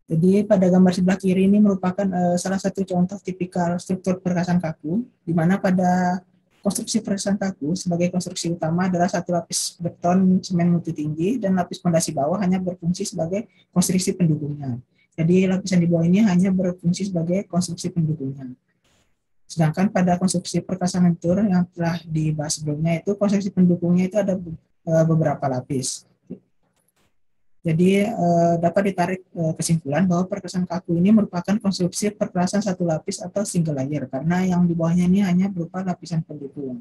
Jadi pada gambar sebelah kiri ini merupakan salah satu contoh tipikal struktur perkasan kaku, di mana pada konstruksi perkasan kaku sebagai konstruksi utama adalah satu lapis beton semen multi tinggi dan lapis fondasi bawah hanya berfungsi sebagai konstruksi pendukungnya. Jadi lapisan di bawah ini hanya berfungsi sebagai konstruksi pendukungnya. Sedangkan pada konstruksi perkasan lentur yang telah dibahas sebelumnya itu konstruksi pendukungnya itu ada beberapa lapis. Jadi dapat ditarik kesimpulan bahwa perkerasan kaku ini merupakan konstruksi perkerasan satu lapis atau single layer karena yang di bawahnya ini hanya berupa lapisan pendukung.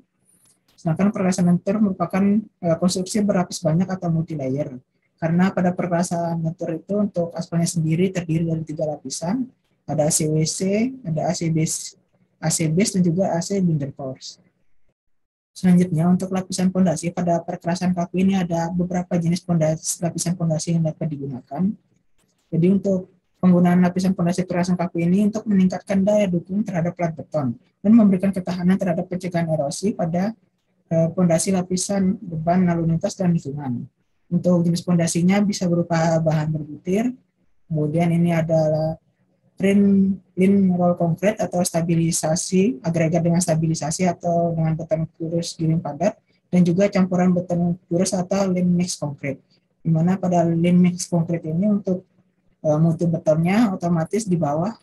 Sedangkan perkerasan lentur merupakan konstruksi berlapis banyak atau multi layer karena pada perkerasan lentur itu untuk aspalnya sendiri terdiri dari 3 lapisan, ada ACWC, ada AC base dan juga AC binder force. Selanjutnya, untuk lapisan pondasi pada perkerasan kaku ini ada beberapa jenis lapisan pondasi yang dapat digunakan. Jadi untuk penggunaan lapisan pondasi perkerasan kaku ini untuk meningkatkan daya dukung terhadap plat beton dan memberikan ketahanan terhadap pencegahan erosi pada pondasi lapisan beban lalu lintas dan lingkungan. Untuk jenis pondasinya bisa berupa bahan berbutir, kemudian ini adalah rim roll concrete atau stabilisasi agregat dengan stabilisasi atau dengan beton kurus giling padat, dan juga campuran beton kurus atau lim mix concrete. Di mana pada lim mix concrete ini untuk mutu betonnya otomatis di bawah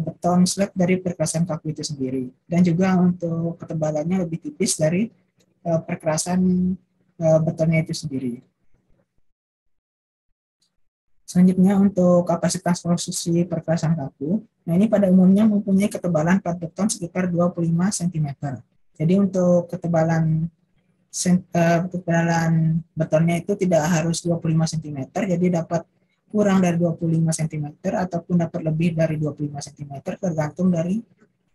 beton slab dari perkerasan kaku itu sendiri, dan juga untuk ketebalannya lebih tipis dari perkerasan betonnya itu sendiri. Selanjutnya untuk kapasitas konstruksi perkerasan kaku, nah ini pada umumnya mempunyai ketebalan plat beton sekitar 25 cm. Jadi untuk ketebalan betonnya itu tidak harus 25 cm, jadi dapat kurang dari 25 cm ataupun dapat lebih dari 25 cm tergantung dari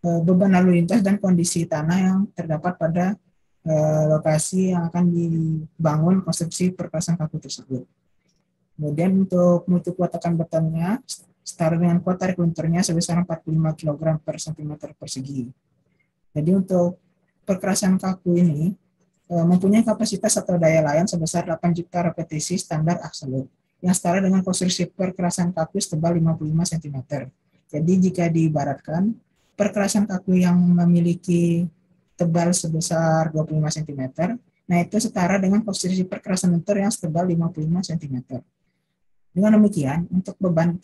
beban lalu lintas dan kondisi tanah yang terdapat pada lokasi yang akan dibangun konstruksi perkerasan kaku tersebut. Kemudian untuk mutu kuat tekan betonnya setara dengan kuat tarik lunturnya sebesar 45 kg per cm persegi. Jadi untuk perkerasan kaku ini mempunyai kapasitas atau daya layan sebesar 8 juta repetisi standar absolut yang setara dengan konstruksi perkerasan kaku setebal 55 cm. Jadi jika diibaratkan perkerasan kaku yang memiliki tebal sebesar 25 cm, nah itu setara dengan konstruksi perkerasan lentur yang setebal 55 cm. Dengan demikian, untuk beban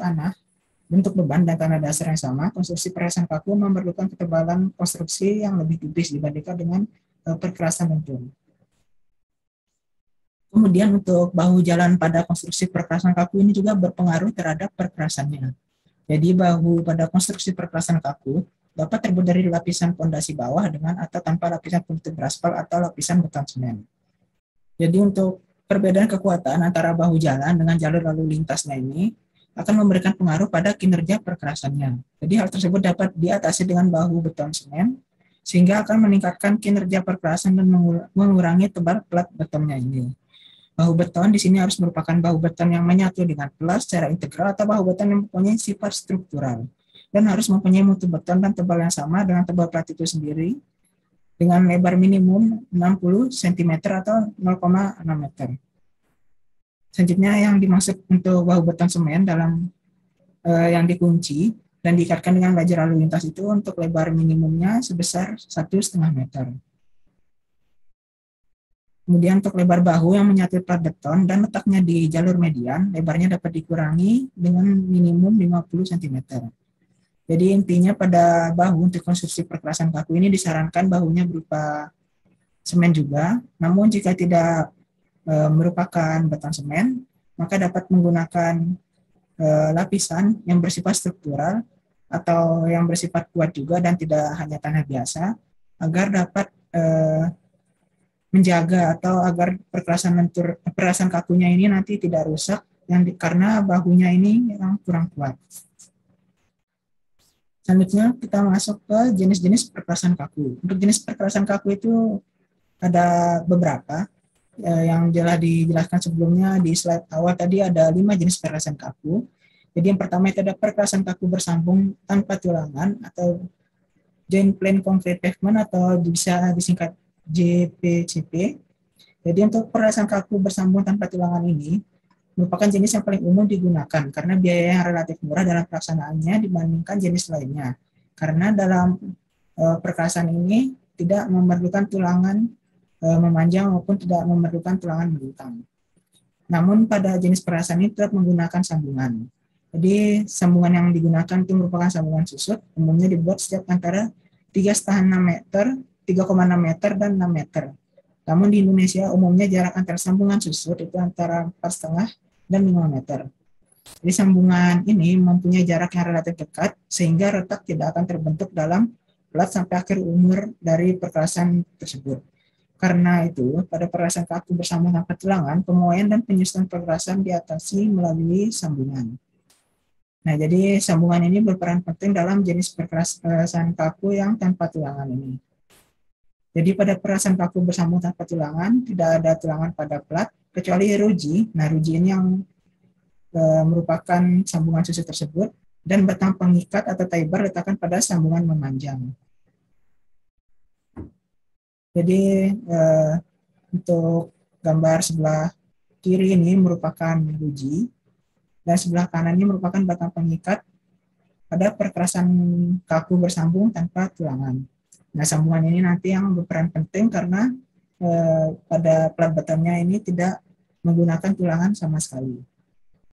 dan tanah dasar yang sama, konstruksi perkerasan kaku memerlukan ketebalan konstruksi yang lebih tipis dibandingkan dengan perkerasan lentur. Kemudian untuk bahu jalan pada konstruksi perkerasan kaku ini juga berpengaruh terhadap perkerasannya. Jadi bahu pada konstruksi perkerasan kaku dapat terbuat dari lapisan pondasi bawah dengan atau tanpa lapisan penutup beraspal atau lapisan beton semen. Jadi untuk perbedaan kekuatan antara bahu jalan dengan jalur lalu lintasnya ini akan memberikan pengaruh pada kinerja perkerasannya. Jadi hal tersebut dapat diatasi dengan bahu beton semen, sehingga akan meningkatkan kinerja perkerasan dan mengurangi tebal plat betonnya ini. Bahu beton di sini harus merupakan bahu beton yang menyatu dengan plat secara integral atau bahu beton yang mempunyai sifat struktural dan harus mempunyai mutu beton dan tebal yang sama dengan tebal plat itu sendiri, dengan lebar minimum 60 cm atau 0,6 meter. Selanjutnya yang dimaksud untuk bahu beton semen dalam yang dikunci dan diikatkan dengan lajur lalu lintas itu untuk lebar minimumnya sebesar 1,5 meter. Kemudian untuk lebar bahu yang menyatu plat beton dan letaknya di jalur median, lebarnya dapat dikurangi dengan minimum 50 cm. Jadi intinya pada bahu untuk konstruksi perkerasan kaku ini disarankan bahunya berupa semen juga, namun jika tidak merupakan beton semen, maka dapat menggunakan lapisan yang bersifat struktural atau yang bersifat kuat juga dan tidak hanya tanah biasa, agar dapat menjaga atau agar perkerasan kakunya ini nanti tidak rusak karena bahunya ini yang kurang kuat. Selanjutnya kita masuk ke jenis-jenis perkerasan kaku. Untuk jenis perkerasan kaku itu ada beberapa yang telah dijelaskan sebelumnya di slide awal tadi, ada 5 jenis perkerasan kaku. Jadi yang pertama itu ada perkerasan kaku bersambung tanpa tulangan atau joint plane concrete pavement atau bisa disingkat JPCP. Jadi untuk perkerasan kaku bersambung tanpa tulangan ini merupakan jenis yang paling umum digunakan karena biaya yang relatif murah dalam pelaksanaannya dibandingkan jenis lainnya. Karena dalam perkerasan ini tidak memerlukan tulangan memanjang maupun tidak memerlukan tulangan melintang. Namun pada jenis perkerasan ini tetap menggunakan sambungan. Jadi sambungan yang digunakan itu merupakan sambungan susut, umumnya dibuat setiap antara 3,5 meter, 3,6 meter, dan 6 meter. Namun di Indonesia umumnya jarak antara sambungan susut itu antara 4,5 dan 5 meter. Jadi sambungan ini mempunyai jarak yang relatif dekat sehingga retak tidak akan terbentuk dalam plat sampai akhir umur dari perkerasan tersebut. Karena itu, pada perkerasan kaku bersambung tanpa tulangan, pemowaian dan penyusutan perkerasan diatasi melalui sambungan. Nah, jadi sambungan ini berperan penting dalam jenis perkerasan kaku yang tanpa tulangan ini. Jadi pada perkerasan kaku bersambung tanpa tulangan, tidak ada tulangan pada plat, kecuali ruji. Nah, ruji ini yang merupakan sambungan susut tersebut, dan batang pengikat atau tie bar letakkan pada sambungan memanjang. Jadi untuk gambar sebelah kiri ini merupakan ruji, dan sebelah kanan ini merupakan batang pengikat pada perkerasan kaku bersambung tanpa tulangan. Nah, sambungan ini nanti yang berperan penting karena pada plat bottomnya ini tidak menggunakan tulangan sama sekali.